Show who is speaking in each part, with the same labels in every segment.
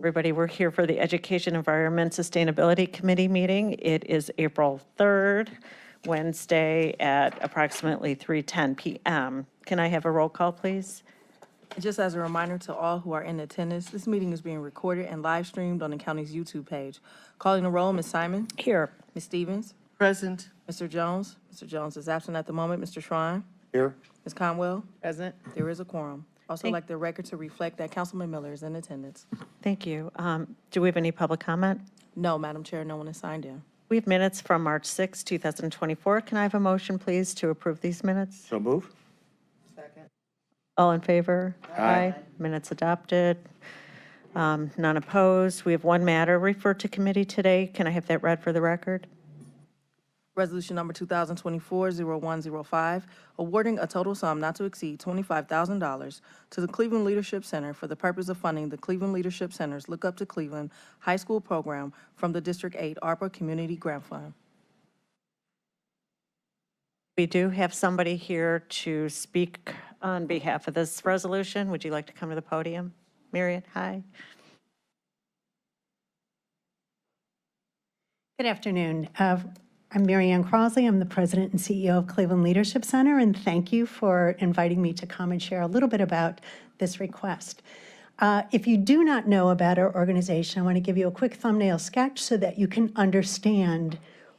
Speaker 1: Everybody, we're here for the Education, Environment, Sustainability Committee meeting. It is April 3rd, Wednesday at approximately 3:10 p.m. Can I have a roll call, please?
Speaker 2: Just as a reminder to all who are in attendance, this meeting is being recorded and live streamed on the county's YouTube page. Calling the roll, Ms. Simon.
Speaker 1: Here.
Speaker 2: Ms. Stevens.
Speaker 3: Present.
Speaker 2: Mr. Jones. Mr. Jones is absent at the moment. Mr. Shrine.
Speaker 3: Here.
Speaker 2: Ms. Conwell.
Speaker 1: Present.
Speaker 2: There is a quorum. Also
Speaker 1: Thank-
Speaker 2: like the record to reflect that Councilman Miller is in attendance.
Speaker 1: Thank you. Do we have any public comment?
Speaker 2: No, Madam Chair, no one is signed in.
Speaker 1: We have minutes from March 6, 2024. Can I have a motion, please, to approve these minutes?
Speaker 3: So move.
Speaker 1: All in favor?
Speaker 3: Aye.
Speaker 1: Minutes adopted. None opposed. We have one matter referred to committee today. Can I have that read for the record?
Speaker 2: Resolution number 2024-0105, awarding a total sum not to exceed $25,000 to the Cleveland Leadership Center for the purpose of funding the Cleveland Leadership Center's Look Up to Cleveland High School program from the District 8 ARPA Community Grant Fund.
Speaker 1: We do have somebody here to speak on behalf of this resolution. Would you like to come to the podium? Marion, hi.
Speaker 4: Good afternoon. I'm Marianne Crosley. I'm the president and CEO of Cleveland Leadership Center, and thank you for inviting me to come and share a little bit about this request. If you do not know about our organization, I want to give you a quick thumbnail sketch so that you can understand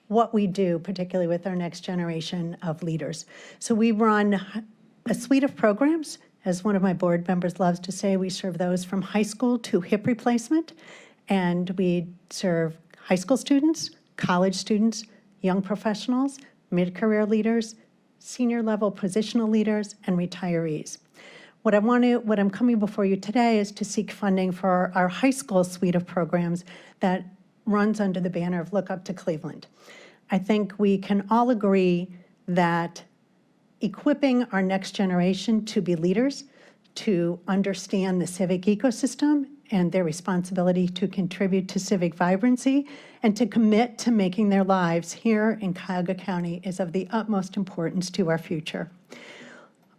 Speaker 4: what we do, particularly with our next generation of leaders. So we run a suite of programs. As one of my board members loves to say, we serve those from high school to hip replacement, and we serve high school students, college students, young professionals, mid-career leaders, senior level positional leaders, and retirees. What I'm coming before you today is to seek funding for our high school suite of programs that runs under the banner of Look Up to Cleveland. I think we can all agree that equipping our next generation to be leaders, to understand the civic ecosystem and their responsibility to contribute to civic vibrancy and to commit to making their lives here in Cuyahoga County is of the utmost importance to our future.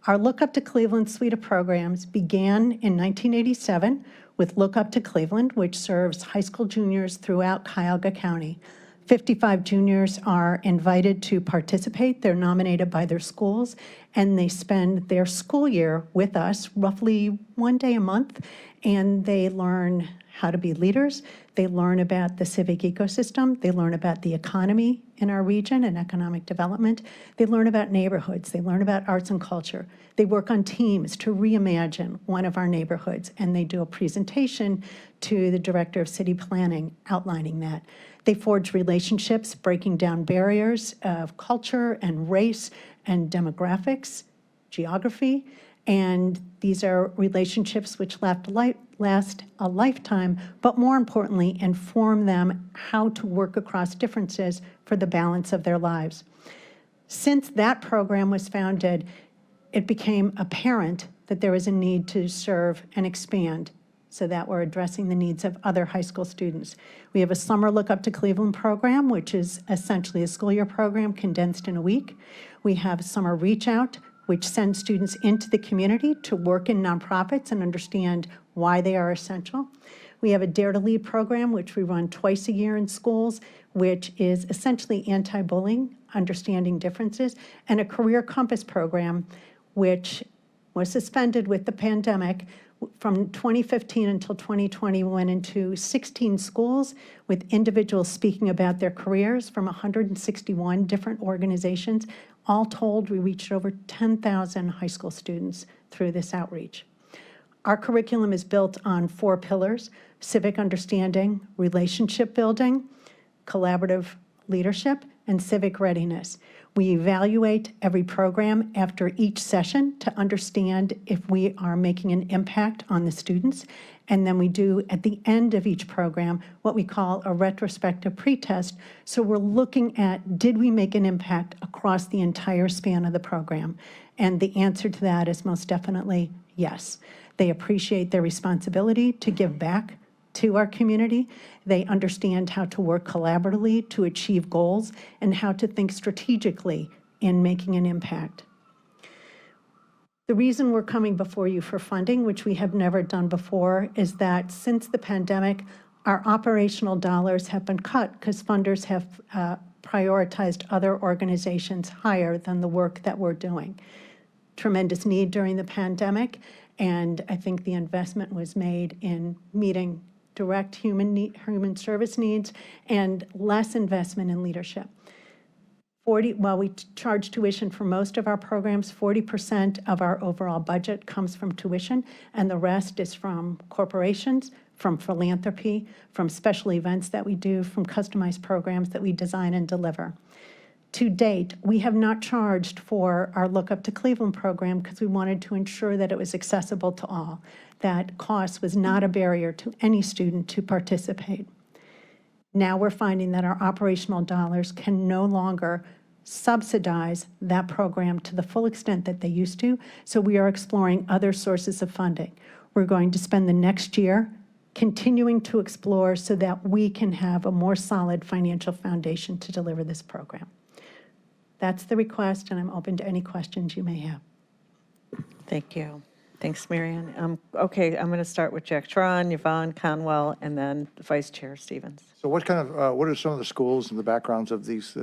Speaker 4: Our Look Up to Cleveland suite of programs began in 1987 with Look Up to Cleveland, which serves high school juniors throughout Cuyahoga County. 55 juniors are invited to participate. They're nominated by their schools, and they spend their school year with us, roughly one day a month, and they learn how to be leaders. They learn about the civic ecosystem. They learn about the economy in our region and economic development. They learn about neighborhoods. They learn about arts and culture. They work on teams to reimagine one of our neighborhoods, and they do a presentation to the Director of City Planning outlining that. They forge relationships, breaking down barriers of culture and race and demographics, geography, and these are relationships which last a lifetime, but more importantly, inform them how to work across differences for the balance of their lives. Since that program was founded, it became apparent that there was a need to serve and expand so that we're addressing the needs of other high school students. We have a Summer Look Up to Cleveland program, which is essentially a school year program condensed in a week. We have Summer Reach Out, which sends students into the community to work in nonprofits and understand why they are essential. We have a Dare to Lead program, which we run twice a year in schools, which is essentially anti-bullying, understanding differences, and a Career Compass program, which was suspended with the pandemic. From 2015 until 2020, we went into 16 schools with individuals speaking about their careers from 161 different organizations. All told, we reached over 10,000 high school students through this outreach. Our curriculum is built on 4 pillars: civic understanding, relationship building, collaborative leadership, and civic readiness. We evaluate every program after each session to understand if we are making an impact on the students. And then we do, at the end of each program, what we call a retrospective pretest. So we're looking at, did we make an impact across the entire span of the program? And the answer to that is most definitely yes. They appreciate their responsibility to give back to our community. They understand how to work collaboratively to achieve goals and how to think strategically in making an impact. The reason we're coming before you for funding, which we have never done before, is that since the pandemic, our operational dollars have been cut because funders have prioritized other organizations higher than the work that we're doing. Tremendous need during the pandemic, and I think the investment was made in meeting direct human service needs and less investment in leadership. While we charge tuition for most of our programs, 40% of our overall budget comes from tuition, and the rest is from corporations, from philanthropy, from special events that we do, from customized programs that we design and deliver. To date, we have not charged for our Look Up to Cleveland program because we wanted to ensure that it was accessible to all, that cost was not a barrier to any student to participate. Now we're finding that our operational dollars can no longer subsidize that program to the full extent that they used to, so we are exploring other sources of funding. We're going to spend the next year continuing to explore so that we can have a more solid financial foundation to deliver this program. That's the request, and I'm open to any questions you may have.
Speaker 1: Thank you. Thanks, Marianne. Okay, I'm going to start with Jack Tron, Yvonne Conwell, and then Vice Chair Stevens.
Speaker 3: So what are some of the schools and the backgrounds of these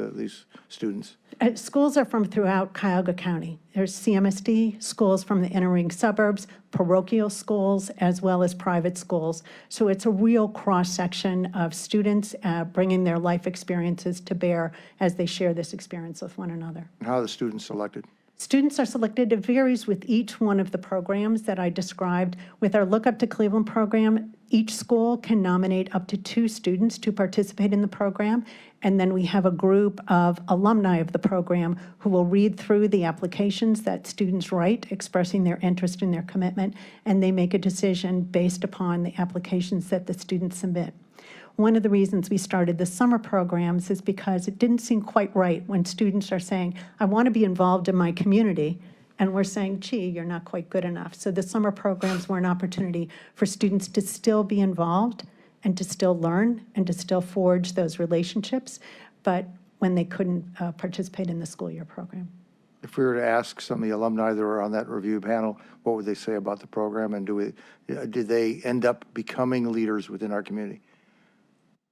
Speaker 3: students?
Speaker 4: Schools are from throughout Cuyahoga County. There's CMSD schools from the inner ring suburbs, parochial schools, as well as private schools. So it's a real cross-section of students bringing their life experiences to bear as they share this experience with one another.
Speaker 3: And how are the students selected?
Speaker 4: Students are selected. It varies with each one of the programs that I described. With our Look Up to Cleveland program, each school can nominate up to 2 students to participate in the program, and then we have a group of alumni of the program who will read through the applications that students write, expressing their interest and their commitment, and they make a decision based upon the applications that the students submit. One of the reasons we started the summer programs is because it didn't seem quite right when students are saying, I want to be involved in my community, and we're saying, gee, you're not quite good enough. So the summer programs were an opportunity for students to still be involved and to still learn and to still forge those relationships, but when they couldn't participate in the school year program.
Speaker 3: If we were to ask some of the alumni that were on that review panel, what would they say about the program, and did they end up becoming leaders within our community?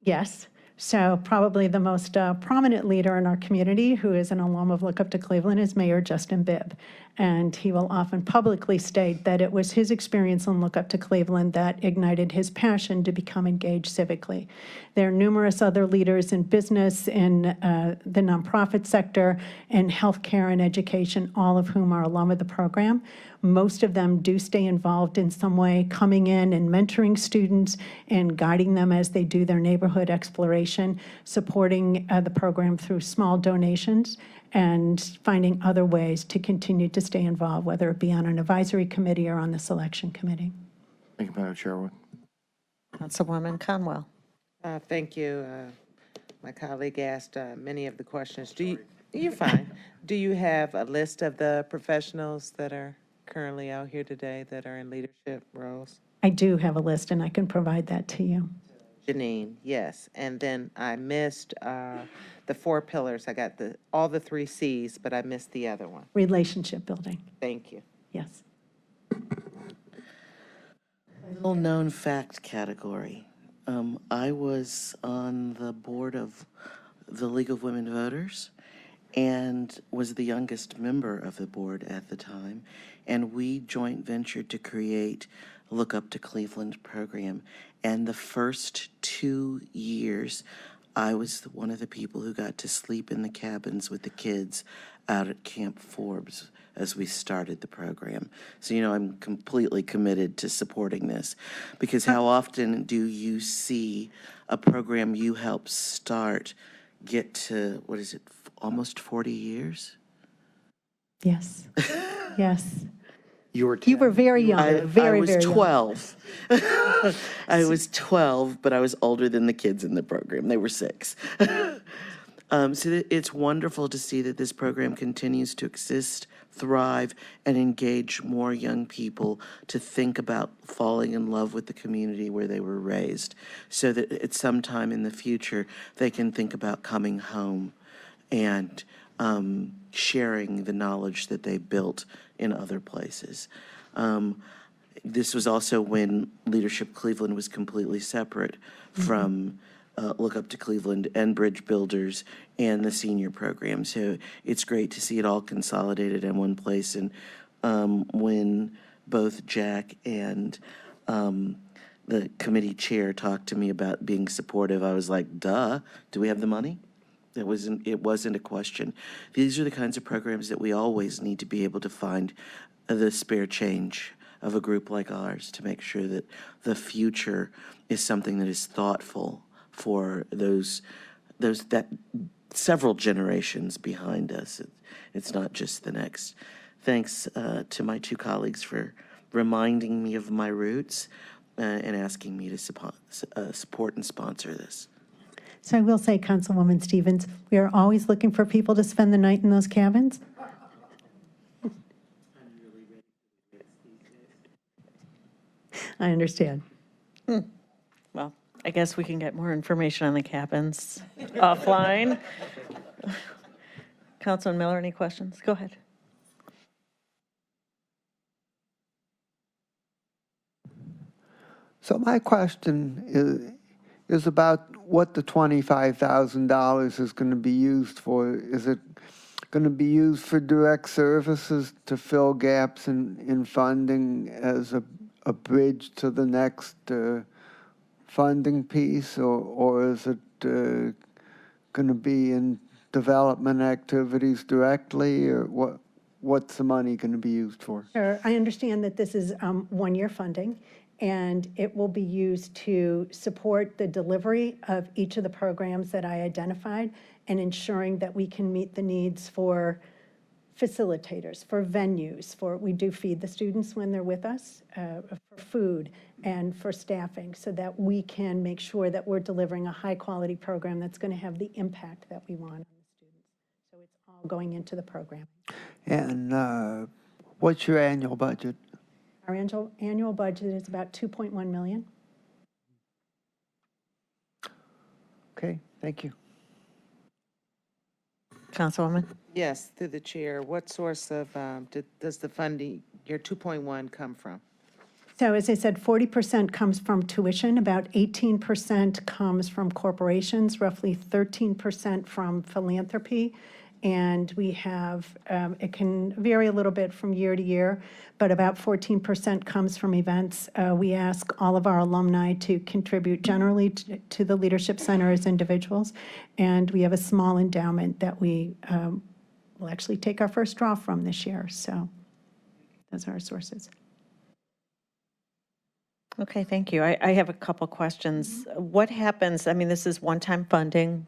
Speaker 4: Yes. So probably the most prominent leader in our community who is an alum of Look Up to Cleveland is Mayor Justin Bibb. And he will often publicly state that it was his experience on Look Up to Cleveland that ignited his passion to become engaged civically. There are numerous other leaders in business, in the nonprofit sector, in healthcare and education, all of whom are alum of the program. Most of them do stay involved in some way, coming in and mentoring students and guiding them as they do their neighborhood exploration, supporting the program through small donations, and finding other ways to continue to stay involved, whether it be on an advisory committee or on the selection committee.
Speaker 3: Thank you, Madam Chairwoman.
Speaker 1: Councilwoman Conwell.
Speaker 5: Thank you. My colleague asked many of the questions. You're fine. Do you have a list of the professionals that are currently out here today that are in leadership roles?
Speaker 4: I do have a list, and I can provide that to you.
Speaker 5: Janine, yes. And then I missed the 4 pillars. I got all the 3 C's, but I missed the other one.
Speaker 4: Relationship building,
Speaker 5: Thank you.
Speaker 4: yes.
Speaker 6: Little known fact category. I was on the board of the League of Women Voters and was the youngest member of the board at the time. And we joint ventured to create Look Up to Cleveland program. And the first 2 years, I was one of the people who got to sleep in the cabins with the kids out at Camp Forbes as we started the program. So, I'm completely committed to supporting this, because how often do you see a program you helped start get to, almost 40 years?
Speaker 4: Yes, yes.
Speaker 3: You were 10.
Speaker 4: You were very young,
Speaker 6: I
Speaker 4: very,
Speaker 6: was
Speaker 4: very young.
Speaker 6: 12. I was 12, but I was older than the kids in the program. They were 6. So it's wonderful to see that this program continues to exist, thrive, and engage more young people to think about falling in love with the community where they were raised, so that at some time in the future, they can think about coming home and sharing the knowledge that they built in other places. This was also when Leadership Cleveland was completely separate from Look Up to Cleveland and Bridge Builders and the senior program. So it's great to see it all consolidated in one place. And when both Jack and the committee chair talked to me about being supportive, I was like, duh, do we have the money? It wasn't a question. These are the kinds of programs that we always need to be able to find the spare change of a group like ours to make sure that the future is something that is thoughtful for those that several generations behind us. It's not just the next. Thanks to my two colleagues for reminding me of my roots and asking me to support and sponsor this.
Speaker 4: So I will say, Councilwoman Stevens, we are always looking for people to spend the night in those cabins. I understand.
Speaker 1: Well, I guess we can get more information on the cabins offline. Councilman Miller, any questions? Go ahead.
Speaker 7: So my question is about what the $25,000 is going to be used for. Is it going to be used for direct services to fill gaps in funding as a bridge to the next funding piece, or is it going to be in development activities directly, or what's the money going to be used for?
Speaker 4: Sure. I understand that this is one-year funding, and it will be used to support the delivery of each of the programs that I identified and ensuring that we can meet the needs for facilitators, for venues, we do feed the students when they're with us, for food and for staffing, so that we can make sure that we're delivering a high-quality program that's going to have the impact that we want on the students. So it's all going into the program.
Speaker 7: And what's your annual budget?
Speaker 4: Our annual budget is about $2.1 million.
Speaker 7: Okay, thank you.
Speaker 1: Councilwoman?
Speaker 5: Yes, through the chair, what source of, does the funding, your 2.1 come from?
Speaker 4: So as I said, 40% comes from tuition, about 18% comes from corporations, roughly 13% from philanthropy, and we have, it can vary a little bit from year to year, but about 14% comes from events. We ask all of our alumni to contribute generally to the Leadership Center as individuals, and we have a small endowment that we will actually take our first draw from this year, so those are our sources.
Speaker 1: Okay, thank you. I have a couple questions. What happens, I mean, this is one-time funding.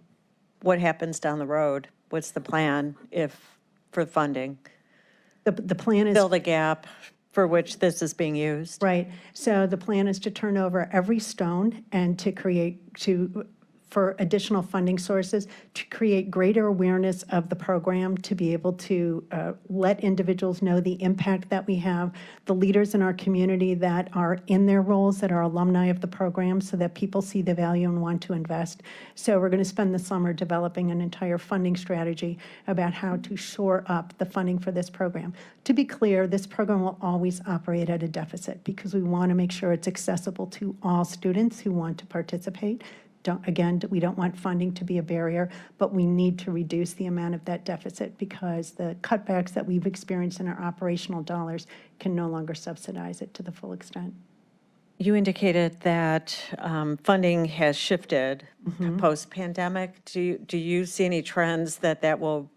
Speaker 1: What happens down the road? What's the plan for funding?
Speaker 4: The plan is...
Speaker 1: Fill the gap for which this is being used?
Speaker 4: Right. So the plan is to turn over every stone and to for additional funding sources, to create greater awareness of the program, to be able to let individuals know the impact that we have, the leaders in our community that are in their roles, that are alumni of the program, so that people see the value and want to invest. So we're going to spend the summer developing an entire funding strategy about how to shore up the funding for this program. To be clear, this program will always operate at a deficit because we want to make sure it's accessible to all students who want to participate. We don't want funding to be a barrier, but we need to reduce the amount of that deficit because the cutbacks that we've experienced in our operational dollars can no longer subsidize it to the full extent.
Speaker 1: You indicated that funding has shifted post-pandemic. Do you see any trends that will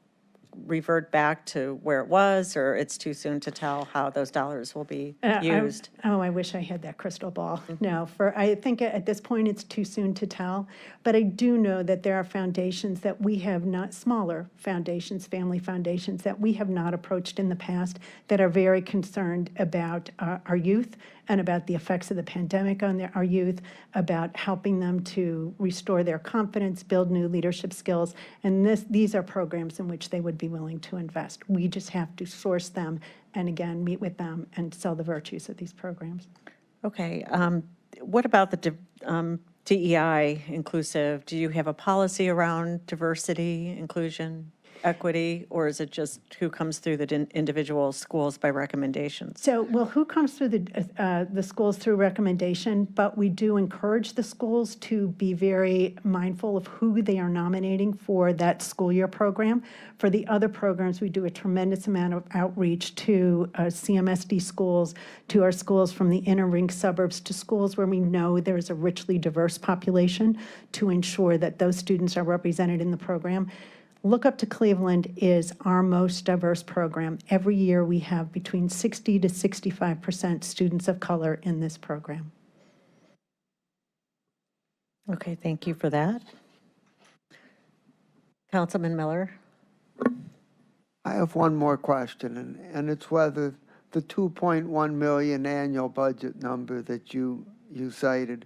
Speaker 1: revert back to where it was, or it's too soon to tell how those dollars will be used?
Speaker 4: I wish I had that crystal ball. No, I think at this point it's too soon to tell, but I do know that there are foundations that we have not, smaller foundations, family foundations, that we have not approached in the past that are very concerned about our youth and about the effects of the pandemic on our youth, about helping them to restore their confidence, build new leadership skills, and these are programs in which they would be willing to invest. We just have to source them and, again, meet with them and sell the virtues of these programs.
Speaker 1: Okay. What about the DEI inclusive? Do you have a policy around diversity, inclusion? equity, or is it just who comes through the individual schools by recommendations?
Speaker 4: So, well, who comes through the schools through recommendation, but we do encourage the schools to be very mindful of who they are nominating for that school year program. For the other programs, we do a tremendous amount of outreach to CMSD schools, to our schools from the inner ring suburbs, to schools where we know there's a richly diverse population, to ensure that those students are represented in the program. Look Up to Cleveland is our most diverse program. Every year, we have between 60 to 65% students of color in this program.
Speaker 1: Okay, thank you for that. Councilman Miller?
Speaker 7: I have one more question, and it's whether the 2.1 million annual budget number that you cited,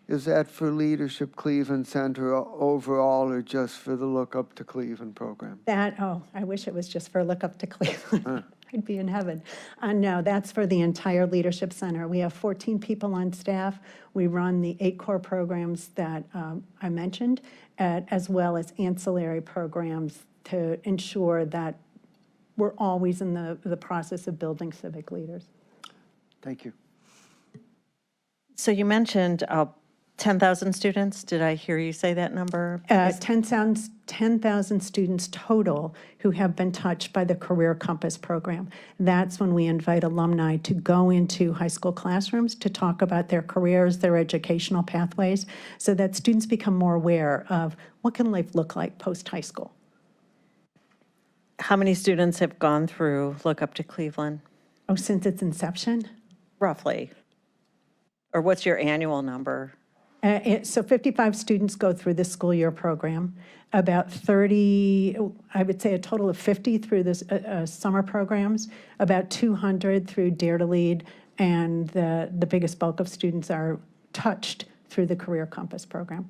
Speaker 7: is that for Leadership Cleveland Center overall or just for the Look Up to Cleveland program?
Speaker 4: I wish it was just for Look Up to Cleveland. I'd be in heaven. No, that's for the entire Leadership Center. We have 14 people on staff. We run the 8 core programs that I mentioned, as well as ancillary programs to ensure that we're always in the process of building civic leaders.
Speaker 7: Thank you.
Speaker 1: So you mentioned 10,000 students. Did I hear you say that number?
Speaker 4: 10,000 students total who have been touched by the Career Compass program. That's when we invite alumni to go into high school classrooms to talk about their careers, their educational pathways, so that students become more aware of what can life look like post-high school.
Speaker 1: How many students have gone through Look Up to Cleveland,
Speaker 4: Oh, since its inception?
Speaker 1: roughly? Or what's your annual number?
Speaker 4: So 55 students go through the school year program, about 30, I would say a total of 50 through the summer programs, about 200 through Dare to Lead, and the biggest bulk of students are touched through the Career Compass program.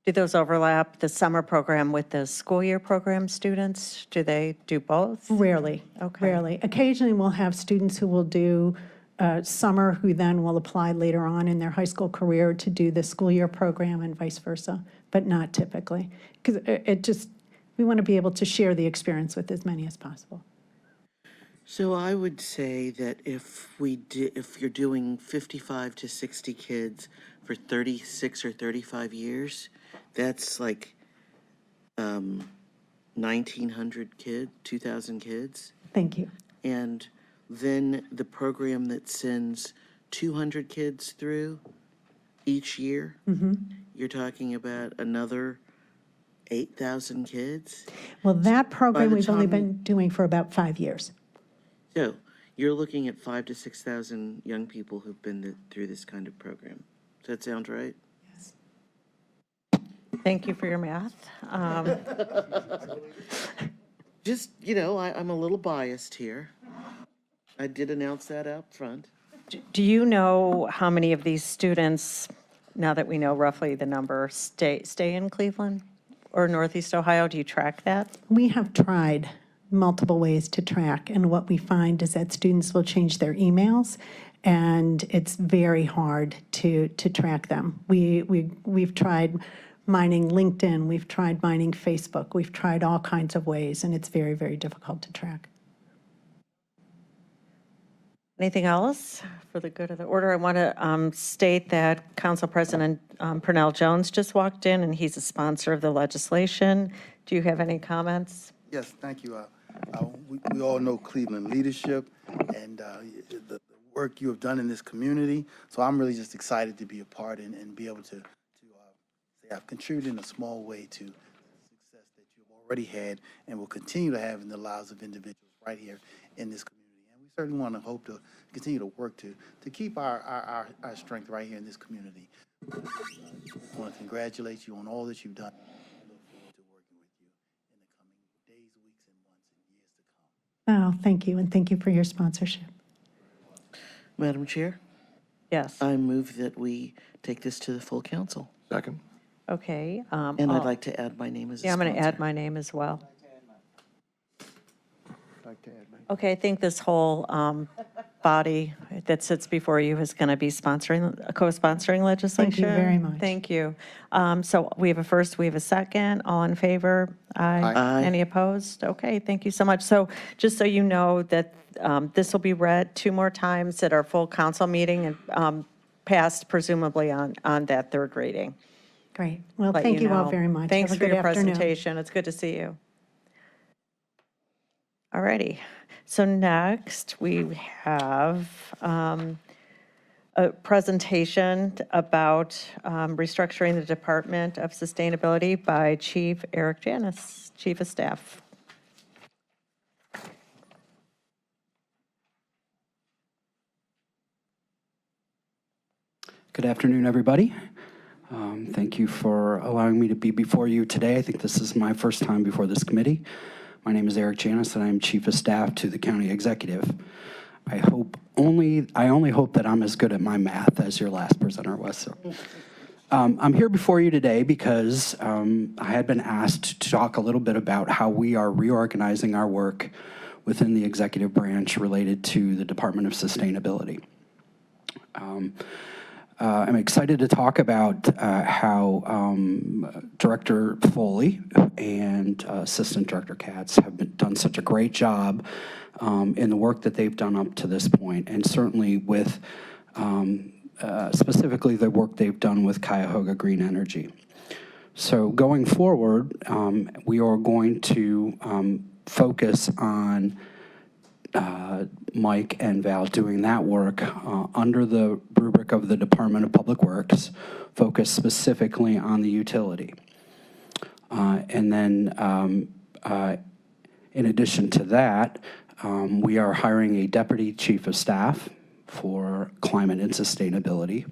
Speaker 1: Do those overlap, the summer program with the school year program students? Do they do both?
Speaker 4: Rarely.
Speaker 1: Okay.
Speaker 4: Rarely. Occasionally, we'll have students who will do summer, who then will apply later on in their high school career to do the school year program and vice versa, but not typically. Because we want to be able to share the experience with as many as possible.
Speaker 6: So I would say that if you're doing 55 to 60 kids for 36 or 35 years, that's like 1,900 kids, 2,000 kids.
Speaker 4: Thank you.
Speaker 6: And then the program that sends 200 kids through each year, you're talking about another 8,000 kids.
Speaker 4: Well, that program
Speaker 6: the
Speaker 4: we've only
Speaker 6: time-
Speaker 4: been doing for about 5 years.
Speaker 6: So you're looking at 5,000 to 6,000 young people who've been through this kind of program. Does that sound right?
Speaker 1: Thank you for your math.
Speaker 6: Just, I'm a little biased here. I did announce that out front.
Speaker 1: Do you know how many of these students, now that we know roughly the number, stay in Cleveland or Northeast Ohio? Do you track that?
Speaker 4: We have tried multiple ways to track, and what we find is that students will change their emails, and it's very hard to track them. We've tried mining LinkedIn, we've tried mining Facebook, we've tried all kinds of ways, and it's very, very difficult to track.
Speaker 1: Anything else for the good of the order? I want to state that Council President Purnell Jones just walked in, and he's a sponsor of the legislation. Do you have any comments?
Speaker 8: Yes, thank you. We all know Cleveland leadership and the work you have done in this community. So I'm really just excited to be a part and be able to say I've contributed in a small way to the success that you've already had and will continue to have in the lives of individuals right here in this community. And we certainly want to hope to continue to work to keep our strength right here in this community. I want to congratulate you on all that you've done. I look forward to working with you in the coming days, weeks, and months and years to come.
Speaker 4: Oh, thank you, and thank you for your sponsorship.
Speaker 6: Madam Chair,
Speaker 1: Yes.
Speaker 6: I move that we take this to the full council.
Speaker 3: Second.
Speaker 1: Okay.
Speaker 6: And I'd like to add my name as a
Speaker 1: Yeah, I'm going to add
Speaker 6: sponsor.
Speaker 1: my name as well.
Speaker 7: like to add my.
Speaker 1: Okay, I think this whole body that sits before you is going to be co-sponsoring legislation.
Speaker 4: very much.
Speaker 1: Thank you. So we have a first, we have a second. All in favor?
Speaker 6: Aye.
Speaker 1: Any opposed? Okay, thank you so much. So just so you know that this will be read 2 more times at our full council meeting and passed presumably on that 3rd reading.
Speaker 4: Great. Well,
Speaker 1: Let
Speaker 4: thank you all
Speaker 1: know.
Speaker 4: very much.
Speaker 1: Thanks
Speaker 4: Have a
Speaker 1: for
Speaker 4: good
Speaker 1: your
Speaker 4: afternoon.
Speaker 1: presentation. It's good to see you. All righty. So next, we have a presentation about restructuring the Department of Sustainability by Chief Eric Janis, Chief of Staff.
Speaker 9: Good afternoon, everybody. Thank you for allowing me to be before you today. I think this is my first time before this committee. My name is Eric Janis, and I am Chief of Staff to the County Executive. I only hope that I'm as good at my math as your last presenter was. So. I'm here before you today because I had been asked to talk a little bit about how we are reorganizing our work within the executive branch related to the Department of Sustainability. I'm excited to talk about how Director Foley and Assistant Director Katz have done such a great job in the work that they've done up to this point, and certainly with specifically the work they've done with Cuyahoga Green Energy. So going forward, we are going to focus on Mike and Val doing that work under the rubric of the Department of Public Works, focused specifically on the utility. And then in addition to that, we are hiring a Deputy Chief of Staff for Climate and Sustainability.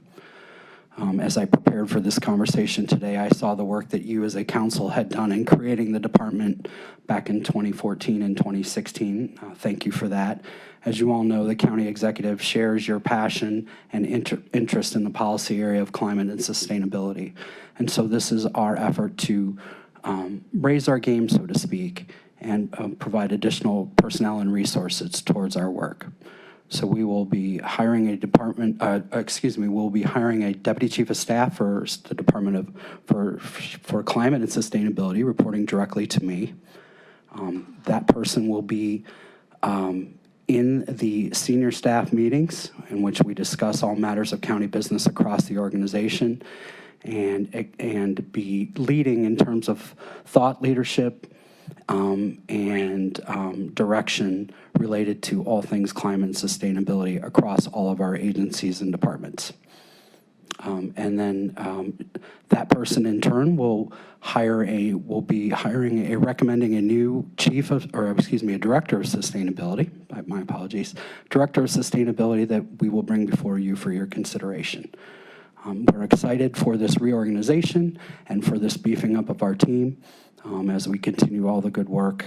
Speaker 9: As I prepared for this conversation today, I saw the work that you as a council had done in creating the department back in 2014 and 2016. Thank you for that. As you all know, the county executive shares your passion and interest in the policy area of climate and sustainability. And so this is our effort to raise our game, so to speak, and provide additional personnel and resources towards our work. So we will be hiring we'll be hiring a Deputy Chief of Staff for the Department for Climate and Sustainability, reporting directly to me. That person will be in the senior staff meetings in which we discuss all matters of county business across the organization and be leading in terms of thought leadership and direction related to all things climate and sustainability across all of our agencies and departments. And then that person in turn will be recommending a new a director of sustainability, my apologies, director of sustainability that we will bring before you for your consideration. We're excited for this reorganization and for this beefing up of our team as we continue all the good work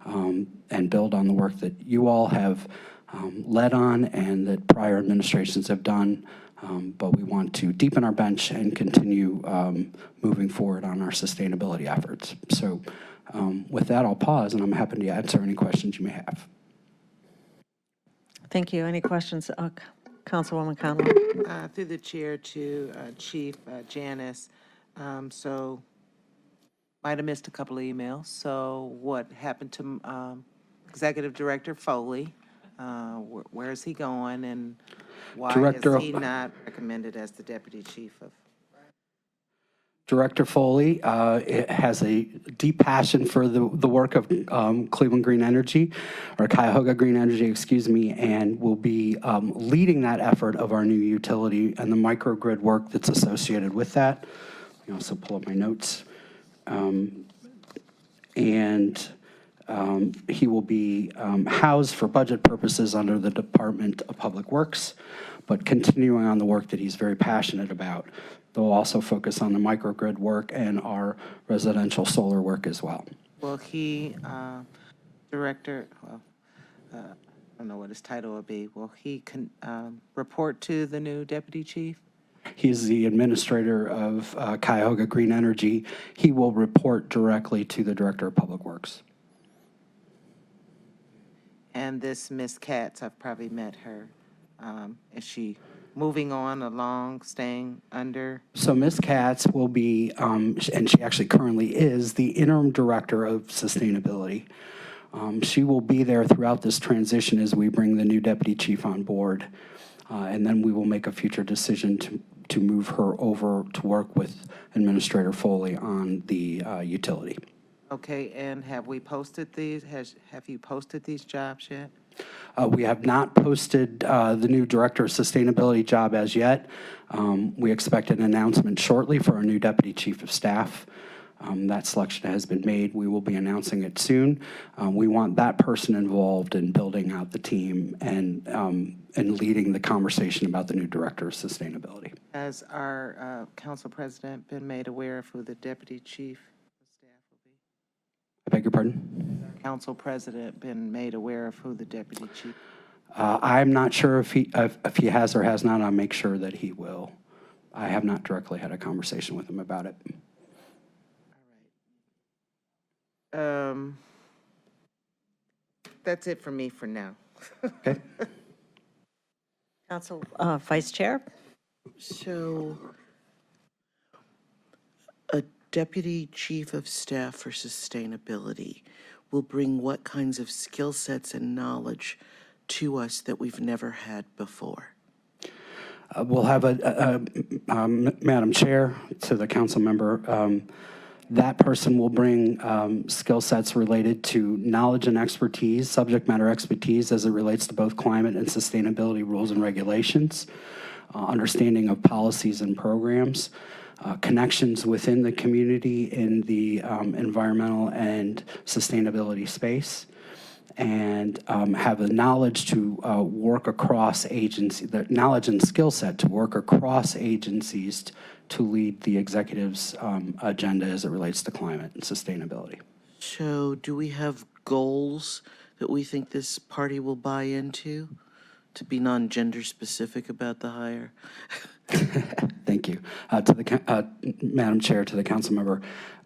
Speaker 9: and build on the work that you all have led on and that prior administrations have done. But we want to deepen our bench and continue moving forward on our sustainability efforts. So with that, I'll pause, and I'm happy to answer any questions you may have.
Speaker 1: Thank you. Any questions? Councilwoman Conlon.
Speaker 5: Through the chair to Chief Janis. So might have missed a couple of emails. So what happened to Executive Director Foley? Where is he going, and why is he not recommended as the Deputy Chief of?
Speaker 9: Director Foley has a deep passion for the work of Cleveland Green Energy, or Cuyahoga Green Energy, excuse me, and will be leading that effort of our new utility and the microgrid work that's associated with that. Let me also pull up my notes. He will be housed for budget purposes under the Department of Public Works, but continuing on the work that he's very passionate about. They'll also focus on the microgrid work and our residential solar work as well.
Speaker 5: Will he, Director, I don't know what his title will be, will he report to the new Deputy Chief?
Speaker 9: He is the administrator of Cuyahoga Green Energy. He will report directly to the Director of Public Works.
Speaker 5: And this Miss Katz, I've probably met her. Is she moving on along, staying under?
Speaker 9: So Ms. Katz will be, and she actually currently is, the interim director of sustainability. She will be there throughout this transition as we bring the new deputy chief on board. And then we will make a future decision to move her over to work with Administrator Foley on the utility.
Speaker 5: Okay, and have we posted these? Have you posted these jobs yet?
Speaker 9: We have not posted the new Director of Sustainability job as yet. We expect an announcement shortly for our new Deputy Chief of Staff. That selection has been made. We will be announcing it soon. We want that person involved in building out the team and leading the conversation about the new Director of Sustainability.
Speaker 5: Has our council president been made aware of who the deputy chief of staff will be?
Speaker 9: I beg your pardon?
Speaker 5: Council president been made aware of who the deputy chief?
Speaker 9: I'm not sure if he has or has not. I'll make sure that he will. I have not directly had a conversation with him about it.
Speaker 5: That's it for me for now.
Speaker 9: Okay.
Speaker 1: Council Vice Chair?
Speaker 6: So, a deputy chief of staff for sustainability will bring what kinds of skill sets and knowledge to us that we've never had before?
Speaker 9: We'll have Madam Chair, to the council member, that person will bring skill sets related to knowledge and expertise, subject matter expertise as it relates to both climate and sustainability rules and regulations, understanding of policies and programs, connections within the community in the environmental and sustainability space, and have the knowledge to work across agencies, the knowledge and skill set to work across agencies to lead the executive's agenda as it relates to climate and sustainability.
Speaker 6: So do we have goals that we think this party will buy into, to be non-gender specific about the hire?
Speaker 9: Thank you. To the Madam Chair, to the council member,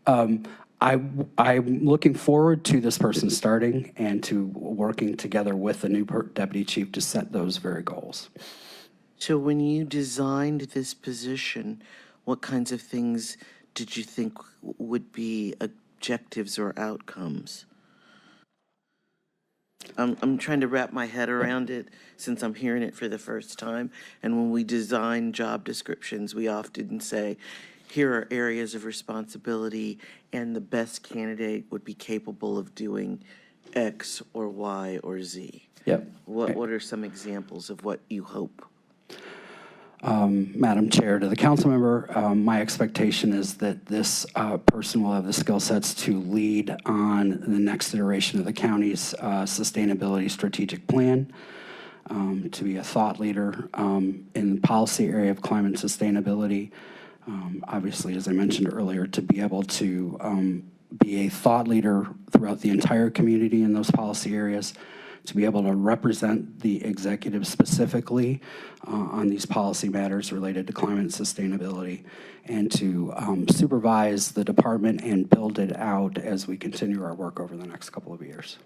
Speaker 9: I'm looking forward to this person starting and to working together with the new deputy chief to set those very goals.
Speaker 6: So when you designed this position, what kinds of things did you think would be objectives or outcomes? I'm trying to wrap my head around it since I'm hearing it for the first time. And when we design job descriptions, we often say, here are areas of responsibility and the best candidate would be capable of doing X or Y or Z.
Speaker 9: Yep.
Speaker 6: What are some examples of what you hope?
Speaker 9: Madam Chair, to the council member, my expectation is that this person will have the skill sets to lead on the next iteration of the county's sustainability strategic plan, to be a thought leader in the policy area of climate and sustainability. Obviously, as I mentioned earlier, to be able to be a thought leader throughout the entire community in those policy areas, to be able to represent the executive specifically on these policy matters related to climate and sustainability, and to supervise the department and build it out as we continue our work over the next couple of years.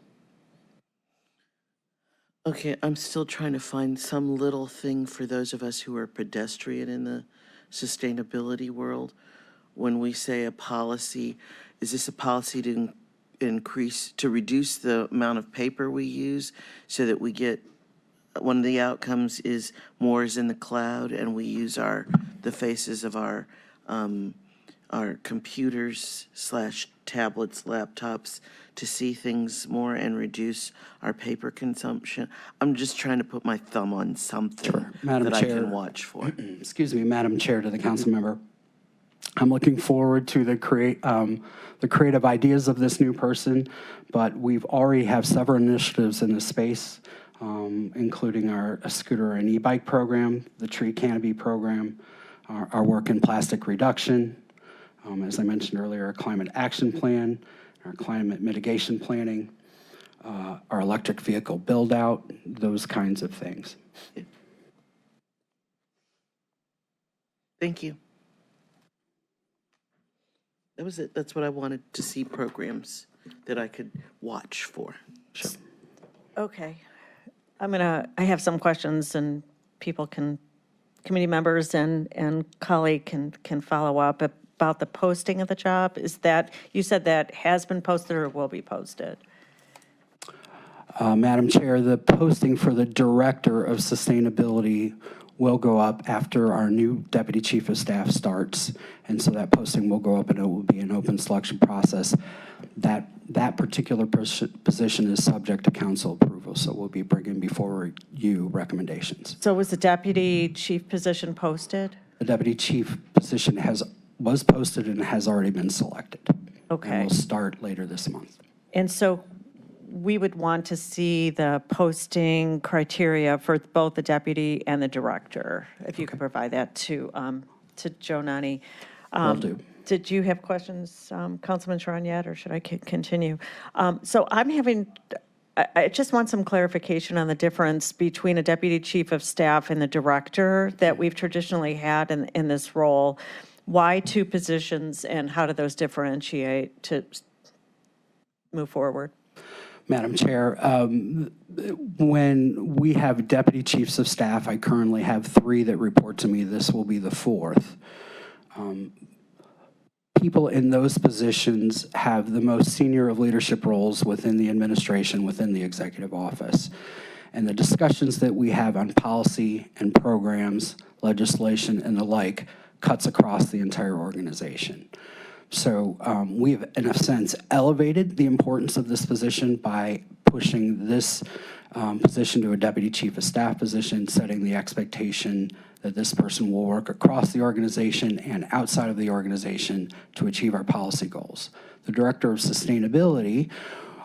Speaker 6: Okay, I'm still trying to find some little thing for those of us who are pedestrian in the sustainability world. When we say a policy, is this a policy to reduce the amount of paper we use so that we get, one of the outcomes is more is in the cloud and we use the faces of our computers / tablets, laptops to see things more and reduce our paper consumption? I'm just trying to put my thumb on something
Speaker 9: Madam
Speaker 6: that
Speaker 9: Chair,
Speaker 6: I can watch for.
Speaker 9: Excuse me, Madam Chair, to the council member. I'm looking forward to the creative ideas of this new person, but we've already have several initiatives in this space, including our scooter and e-bike program, the tree canopy program, our work in plastic reduction, as I mentioned earlier, our climate action plan, our climate mitigation planning, our electric vehicle build out, those kinds of things.
Speaker 6: Thank you. That was it. That's what I wanted to see, programs that I could watch for.
Speaker 9: Sure.
Speaker 1: Okay. I have some questions and people can, committee members and colleague can follow up about the posting of the job. Is that, you said that has been posted or will be posted?
Speaker 9: Madam Chair, the posting for the Director of Sustainability will go up after our new Deputy Chief of Staff starts. And so that posting will go up and it will be an open selection process. That particular position is subject to council approval, so we'll be bringing before you recommendations.
Speaker 1: So was the deputy chief position posted?
Speaker 9: The Deputy Chief position was posted and has already been selected.
Speaker 1: Okay.
Speaker 9: And will start later this month.
Speaker 1: And so we would want to see the posting criteria for both the deputy and the director, if you could provide that to Joe Nani.
Speaker 9: Will do.
Speaker 1: Did you have questions, Councilman Sharon, yet, or should I continue? So I just want some clarification on the difference between a deputy chief of staff and the director that we've traditionally had in this role. Why two positions, and how do those differentiate to move forward?
Speaker 9: Madam Chair, when we have deputy chiefs of staff, I currently have 3 that report to me. This will be the 4th. People in those positions have the most senior of leadership roles within the administration, within the executive office. And the discussions that we have on policy and programs, legislation, and the like cuts across the entire organization. So we have, in a sense, elevated the importance of this position by pushing this position to a deputy chief of staff position, setting the expectation that this person will work across the organization and outside of the organization to achieve our policy goals. The director of sustainability,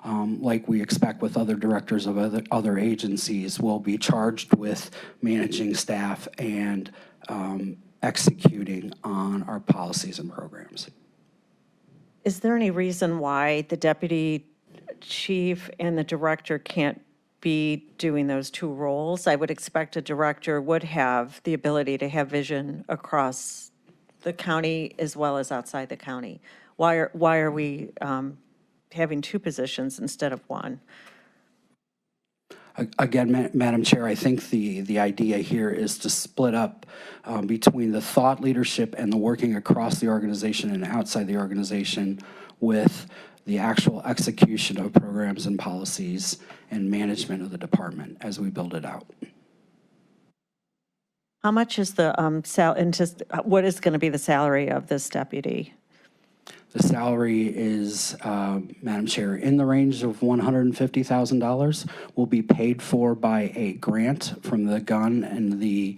Speaker 9: like we expect with other directors of other agencies, will be charged with managing staff and executing on our policies and programs.
Speaker 1: Is there any reason why the deputy chief and the director can't be doing those 2 roles? I would expect a director would have the ability to have vision across the county as well as outside the county. Why are we having 2 positions instead of 1?
Speaker 9: Again, Madam Chair, I think the idea here is to split up between the thought leadership and the working across the organization and outside the organization with the actual execution of programs and policies and management of the department as we build it out.
Speaker 1: How much is the what is going to be the salary of this deputy?
Speaker 9: The salary is, Madam Chair, in the range of $150,000, will be paid for by a grant from the Gunn and the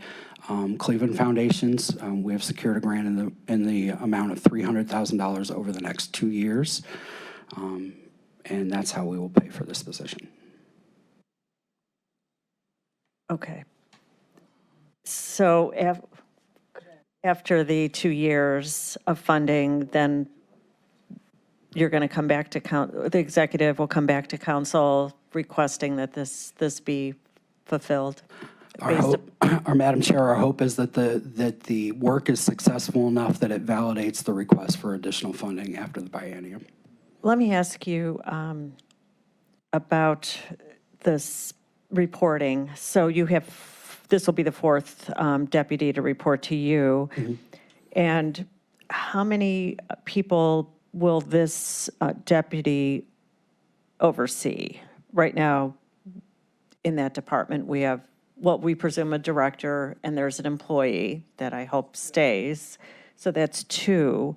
Speaker 9: Cleveland Foundations. We have secured a grant in the amount of $300,000 over the next 2 years, and that's how we will pay for this position.
Speaker 1: Okay. So after the 2 years of funding, then you're going to come back to the executive will come back to council requesting that this be fulfilled.
Speaker 9: Madam Chair, our hope is that the work is successful enough that it validates the request for additional funding after the biennium.
Speaker 1: Let me ask you about this reporting. So this will be the 4th deputy to report to you. Mm-hmm. And how many people will this deputy oversee? Right now, in that department, we have what we presume a director, and there's an employee that I hope stays. So that's 2.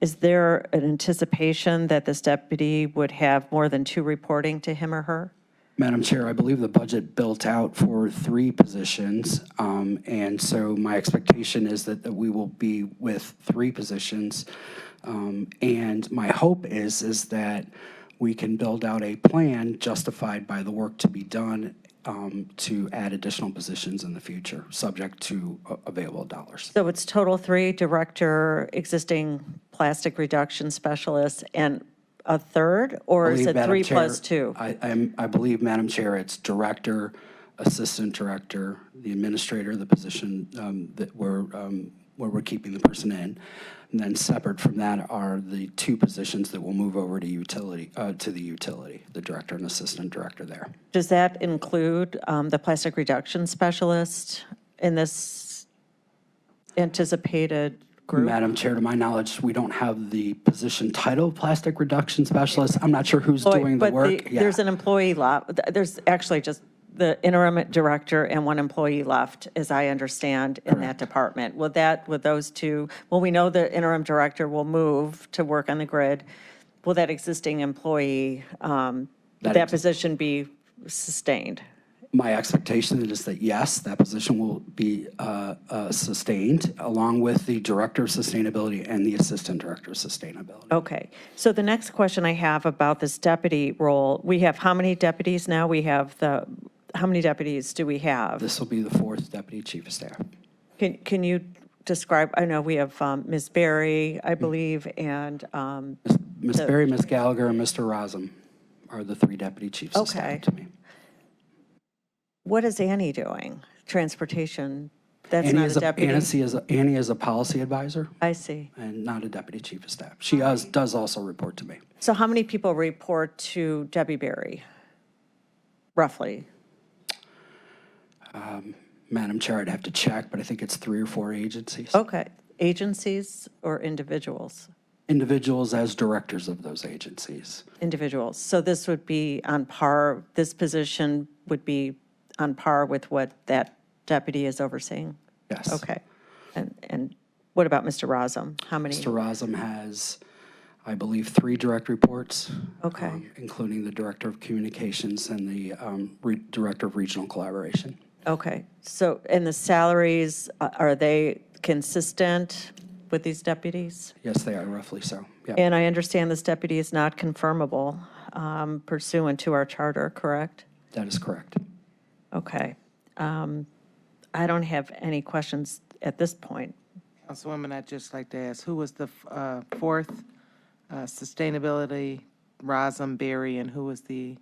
Speaker 1: Is there an anticipation that this deputy would have more than 2 reporting to him or her?
Speaker 9: Madam Chair, I believe the budget built out for 3 positions, and so my expectation is that we will be with 3 positions, and my hope is that we can build out a plan justified by the work to be done to add additional positions in the future, subject to available dollars.
Speaker 1: So it's total 3, director, existing plastic reduction specialist, and a 3rd, or is it 3 plus 2?
Speaker 9: I believe, Madam Chair, it's director, assistant director, the administrator, the position that where we're keeping the person in. And then separate from that are the two positions that will move over to utility, the director and assistant director there.
Speaker 1: Does that include the plastic reduction specialist in this anticipated group?
Speaker 9: Madam Chair, to my knowledge, we don't have the position title plastic reduction specialist. I'm not sure who's doing the
Speaker 1: But
Speaker 9: work. Yeah.
Speaker 1: there's an employee left. There's actually just the interim director and one employee left, as I understand, in that department. Will those two, well, we know the interim director will move to work on the grid. Will that existing employee, that position be sustained?
Speaker 9: My expectation is that, yes, that position will be sustained, along with the Director of Sustainability and the Assistant Director of Sustainability.
Speaker 1: Okay. So the next question I have about this deputy role, we have how many deputies now? How many deputies do we have?
Speaker 9: This will be the 4th Deputy Chief of Staff.
Speaker 1: Can you describe, I know we have Ms. Berry, I believe, and,
Speaker 9: Ms. Berry, Ms. Gallagher, and Mr. Rosum are the 3 Deputy Chiefs of Staff to me.
Speaker 1: what is Annie doing? Transportation, that's
Speaker 9: Annie
Speaker 1: not
Speaker 9: is
Speaker 1: a deputy?
Speaker 9: Annie is a policy advisor
Speaker 1: I see.
Speaker 9: and not a Deputy Chief of Staff. She does also report to me.
Speaker 1: So how many people report to Debbie Berry, roughly?
Speaker 9: Madam Chair, I'd have to check, but I think it's 3 or 4 agencies.
Speaker 1: Okay. Agencies or individuals?
Speaker 9: Individuals as directors of those agencies.
Speaker 1: Individuals. So this would be on par, this position would be on par with what that deputy is overseeing?
Speaker 9: Yes.
Speaker 1: Okay. And what about Mr. Rosum? How many?
Speaker 9: Mr. Rosum has, I believe, 3 direct reports.
Speaker 1: Okay.
Speaker 9: Including the Director of Communications and the Director of Regional Collaboration.
Speaker 1: Okay. So, and the salaries, are they consistent with these deputies?
Speaker 9: Yes, they are, roughly so. Yeah.
Speaker 1: And I understand this deputy is not confirmable pursuant to our charter, correct?
Speaker 9: That is correct.
Speaker 1: Okay. I don't have any questions at this point.
Speaker 5: Councilwoman, I'd just like to ask, who was the 4th sustainability, Rosum, Berry, and who was the?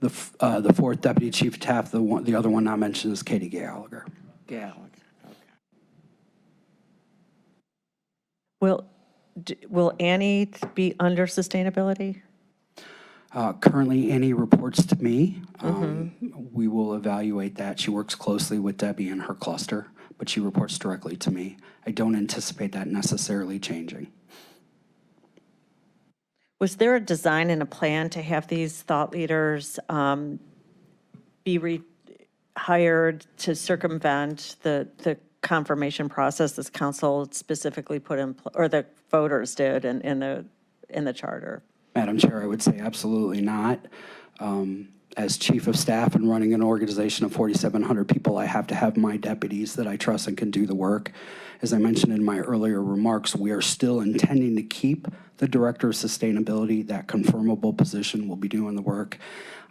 Speaker 9: The 4th Deputy Chief of Staff, the other one not mentioned is Katie Gallagher.
Speaker 5: Gallagher.
Speaker 1: Will Annie be under sustainability?
Speaker 9: Currently, Annie reports to me. We will evaluate that. She works closely with Debbie and her cluster, but she reports directly to me. I don't anticipate that necessarily changing.
Speaker 1: Was there a design and a plan to have these thought leaders be hired to circumvent the confirmation process this council specifically put in, or the voters did in the charter?
Speaker 9: Madam Chair, I would say absolutely not. As Chief of Staff and running an organization of 4,700 people, I have to have my deputies that I trust and can do the work. As I mentioned in my earlier remarks, we are still intending to keep the Director of Sustainability. That confirmable position will be doing the work.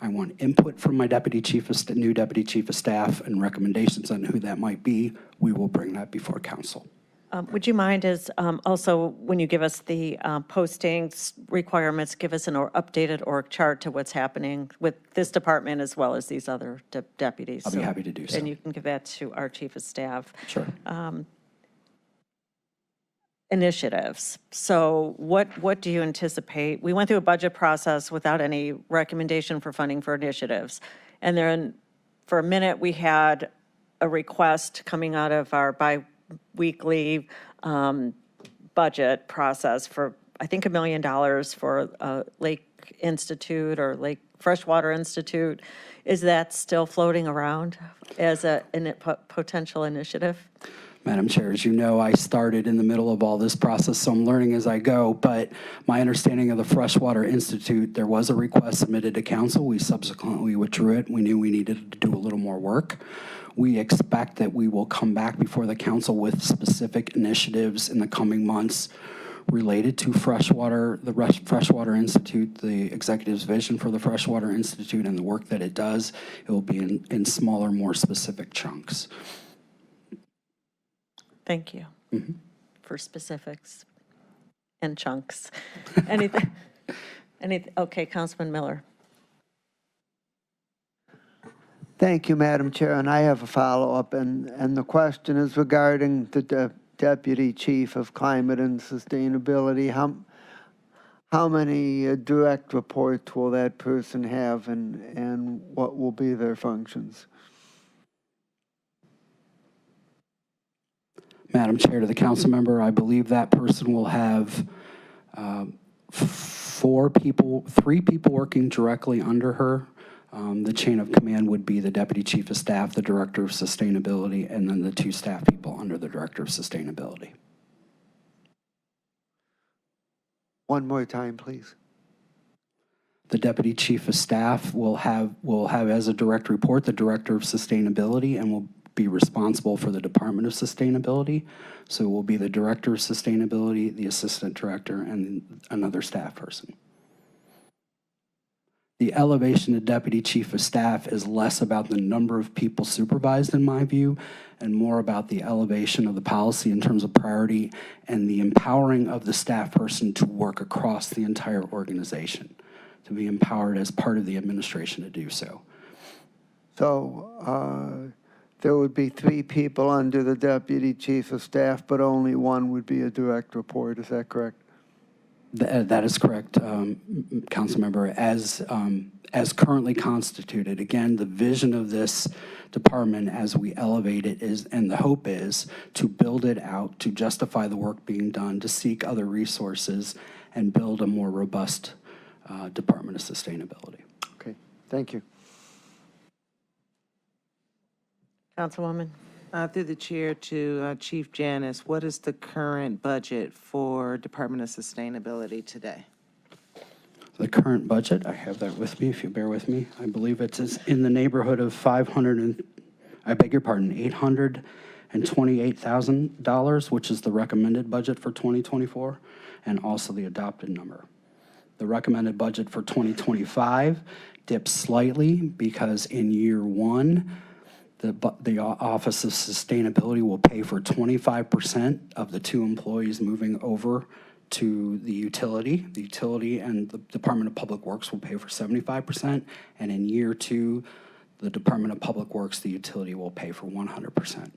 Speaker 9: I want input from my new Deputy Chief of Staff and recommendations on who that might be. We will bring that before council.
Speaker 1: Would you mind, as also when you give us the postings requirements, give us an updated org chart to what's happening with this department as well as these other deputies?
Speaker 9: I'll be happy to do so.
Speaker 1: And you can give that to our Chief of Staff.
Speaker 9: Sure.
Speaker 1: Initiatives. So what do you anticipate? We went through a budget process without any recommendation for funding for initiatives. And then for a minute, we had a request coming out of our bi-weekly budget process for, I think, $1 million for Lake Institute or Lake Freshwater Institute. Is that still floating around as a potential initiative?
Speaker 9: Madam Chair, as you know, I started in the middle of all this process, so I'm learning as I go. But my understanding of the Freshwater Institute, there was a request submitted to council. We subsequently withdrew it. We knew we needed to do a little more work. We expect that we will come back before the council with specific initiatives in the coming months related to Freshwater, the Freshwater Institute, the executive's vision for the Freshwater Institute and the work that it does. It will be in smaller, more specific chunks.
Speaker 1: Thank you for specifics and chunks. Anything? Okay, Councilman Miller.
Speaker 7: Thank you, Madam Chair, and I have a follow-up, and the question is regarding the Deputy Chief of Climate and Sustainability, how many direct reports will that person have, and what will be their functions?
Speaker 9: Madam Chair, to the council member, I believe that person will have three people working directly under her. The chain of command would be the Deputy Chief of Staff, the Director of Sustainability, and then the 2 staff people under the Director of Sustainability.
Speaker 7: One more time, please.
Speaker 9: The Deputy Chief of Staff will have as a direct report the Director of Sustainability and will be responsible for the Department of Sustainability. So it will be the Director of Sustainability, the Assistant Director, and another staff person. The elevation to Deputy Chief of Staff is less about the number of people supervised, in my view, and more about the elevation of the policy in terms of priority and the empowering of the staff person to work across the entire organization, to be empowered as part of the administration to do so.
Speaker 7: So there would be 3 people under the Deputy Chief of Staff, but only 1 would be a direct report. Is that correct?
Speaker 9: That is correct, council member. As currently constituted, again, the vision of this department as we elevate it is, and the hope is to build it out, to justify the work being done, to seek other resources, and build a more robust Department of Sustainability.
Speaker 7: Okay, thank you.
Speaker 1: Councilwoman.
Speaker 5: Through the chair to Chief Janice, what is the current budget for Department of Sustainability today?
Speaker 9: The current budget, I have that with me, if you bear with me. I believe it's in the neighborhood of $828,000, which is the recommended budget for 2024, and also the adopted number. The recommended budget for 2025 dips slightly because in year 1, the Office of Sustainability will pay for 25% of the 2 employees moving over to the utility. The utility and the Department of Public Works will pay for 75%. And in year 2, the Department of Public Works, the utility will pay for 100%.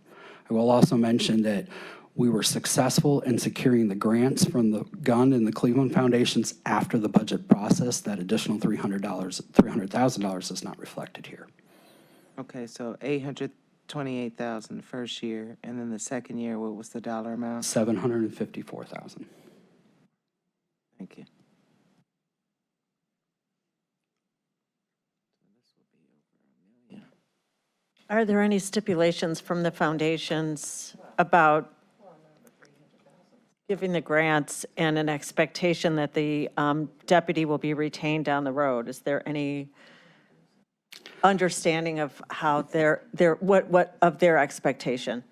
Speaker 9: I will also mention that we were successful in securing the grants from the GUND and the Cleveland Foundations after the budget process. That additional $300,000 is not reflected here.
Speaker 5: Okay, so $828,000 the first year, and then the second year, what was the dollar amount?
Speaker 9: $754,000.
Speaker 5: Thank you.
Speaker 1: Are there any stipulations from the foundations about giving the grants and an expectation that the deputy will be retained down the road? Is there any understanding of how what of their expectation?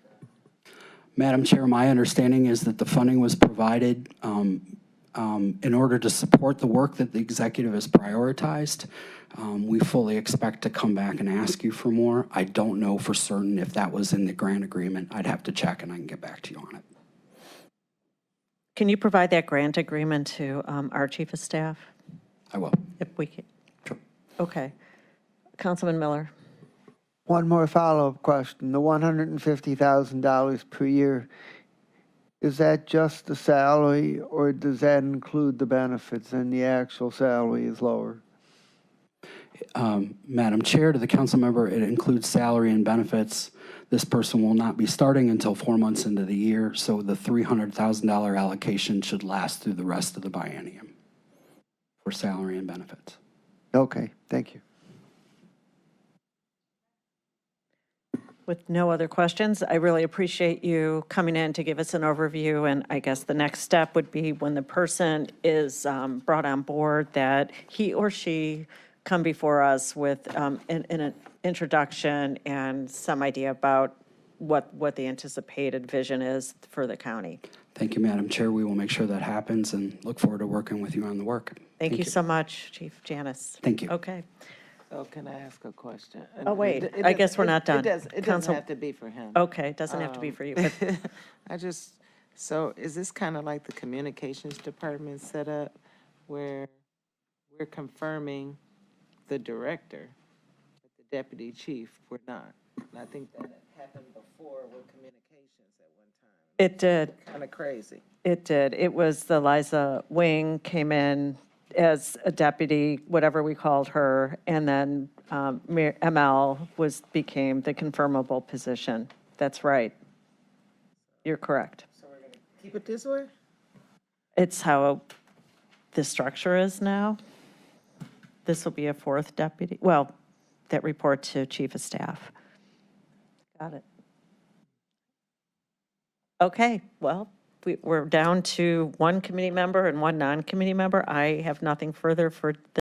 Speaker 9: Madam Chair, my understanding is that the funding was provided in order to support the work that the executive has prioritized. We fully expect to come back and ask you for more. I don't know for certain if that was in the grant agreement. I'd have to check and I can get back to you on it.
Speaker 1: Can you provide that grant agreement to our chief of staff?
Speaker 9: I will.
Speaker 1: If we can.
Speaker 9: Sure.
Speaker 1: Okay. Councilman Miller.
Speaker 7: One more follow-up question. The $150,000 per year, is that just the salary, or does that include the benefits and the actual salary is lower?
Speaker 9: Madam Chair, to the council member, it includes salary and benefits. This person will not be starting until 4 months into the year, so the $300,000 allocation should last through the rest of the biennium for salary and benefits.
Speaker 7: Okay, thank you.
Speaker 1: With no other questions, I really appreciate you coming in to give us an overview, and I guess the next step would be when the person is brought on board that he or she come before us with an introduction and some idea about what the anticipated vision is for the county.
Speaker 9: Thank you, Madam Chair. We will make sure that happens and look forward to working with you on the work.
Speaker 1: Thank you so much, Chief Janice.
Speaker 9: Thank you.
Speaker 1: Okay.
Speaker 5: So can I ask a question?
Speaker 1: Oh, wait, I guess we're not done.
Speaker 5: It doesn't have to be for him.
Speaker 1: Okay, it doesn't have to be for you, but
Speaker 5: So is this kind of like the communications department set up where we're confirming the director, but the deputy chief, we're not? And I think that happened before with communications at one time.
Speaker 1: It did.
Speaker 5: Kind of crazy.
Speaker 1: It did. It was the Liza Wing came in as a deputy, whatever we called her, and then ML became the confirmable position. That's right. You're correct.
Speaker 5: Keep it this way?
Speaker 1: It's how the structure is now. This will be a fourth deputy, well, that report to chief of staff. Got it. Okay, well, we're down to one committee member and one non-committee member. I have nothing further for